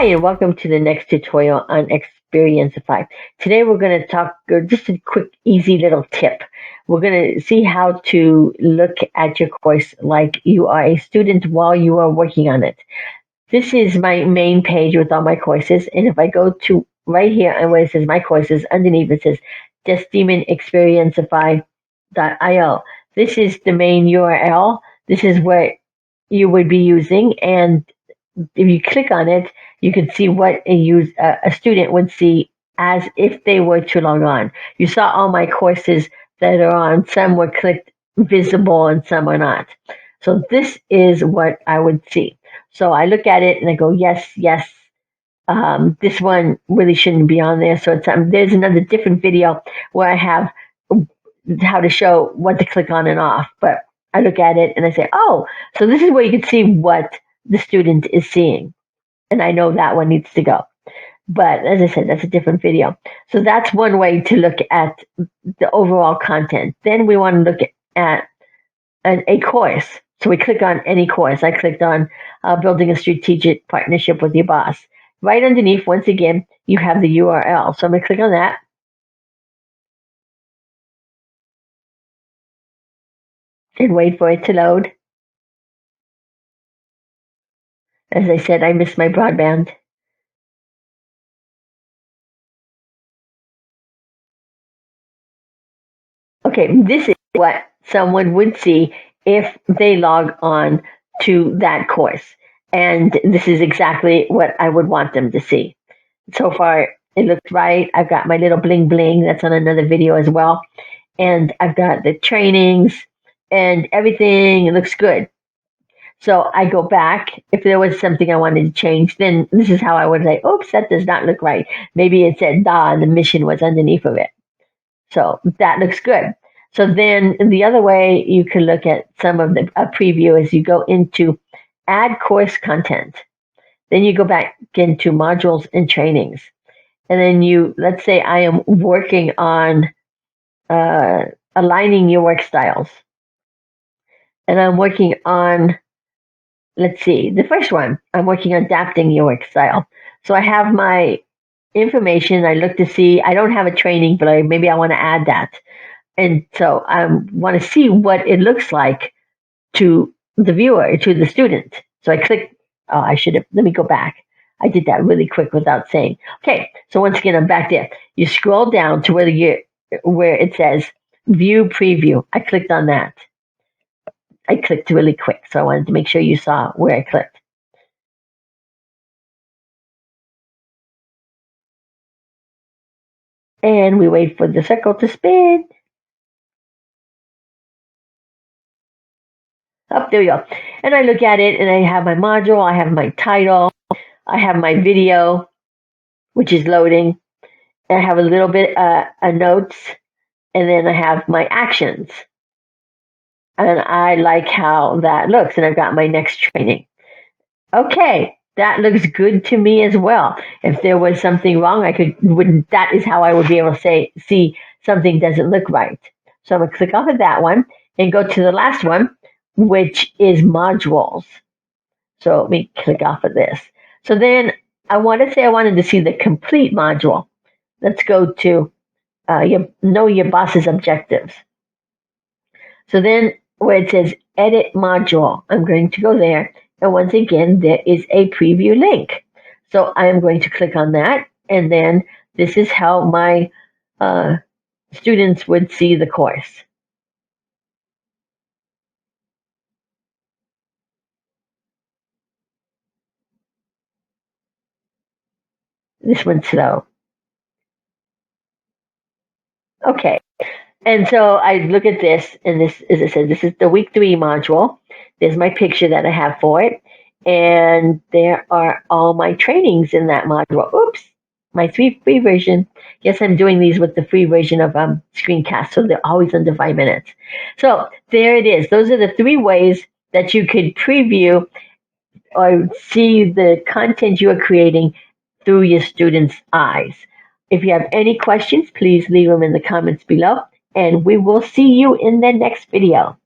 Hi, and welcome to the next tutorial on Xperiencify. Today we're going to talk just a quick, easy little tip. We're going to see how to look at your course like you are a student while you are working on it. This is my main page with all my courses, and if I go to right here and where it says my courses, underneath it says Xperiencify.io. This is the main URL. This is what you would be using, and if you click on it, you can see what a student would see as if they were to log on. You saw all my courses that are on. Some were clicked visible and some are not. So this is what I would see. So I look at it and I go, yes, yes. This one really shouldn't be on there. So there's another different video where I have how to show what to click on and off. But I look at it and I say, oh, so this is where you can see what the student is seeing. And I know that one needs to go. But as I said, that's a different video. So that's one way to look at the overall content. Then we want to look at a course. So we click on any course. I clicked on building a strategic partnership with your boss. Right underneath, once again, you have the URL. So I'm going to click on that. And wait for it to load. As I said, I miss my broadband. Okay, this is what someone would see if they log on to that course. And this is exactly what I would want them to see. So far, it looks right. I've got my little bling bling that's on another video as well. And I've got the trainings and everything. It looks good. So I go back. If there was something I wanted to change, then this is how I would say, oops, that does not look right. Maybe it said DA and the mission was underneath of it. So that looks good. So then the other way you can look at some of the preview is you go into add course content. Then you go back into modules and trainings. And then let's say I am working on aligning your work styles. And I'm working on, let's see, the first one, I'm working on adapting your work style. So I have my information. I look to see, I don't have a training, but maybe I want to add that. And so I want to see what it looks like to the viewer, to the student. So I click, let me go back. I did that really quick without saying. Okay, so once again, I'm back there. You scroll down to where it says view preview. I clicked on that. I clicked really quick, so I wanted to make sure you saw where I clicked. And we wait for the circle to spin. Oh, there we go. And I look at it and I have my module, I have my title, I have my video, which is loading. I have a little bit of notes, and then I have my actions. And I like how that looks, and I've got my next training. Okay, that looks good to me as well. If there was something wrong, that is how I would be able to see something doesn't look right. So I'm gonna click off of that one and go to the last one, which is modules. So let me click off of this. So then I wanted to see the complete module. Let's go to know your boss's objectives. So then where it says edit module, I'm going to go there. And once again, there is a preview link. So I'm going to click on that. And then this is how my students would see the course. This one's slow. Okay. And so I look at this, and this, as I said, this is the week 3 module. There's my picture that I have for it. And there are all my trainings in that module. Oops, my free version. Yes, I'm doing these with the free version of Screencast, so they're always under 5 minutes. So there it is. Those are the 3 ways that you could preview or see the content you are creating through your students' eyes. If you have any questions, please leave them in the comments below, and we will see you in the next video.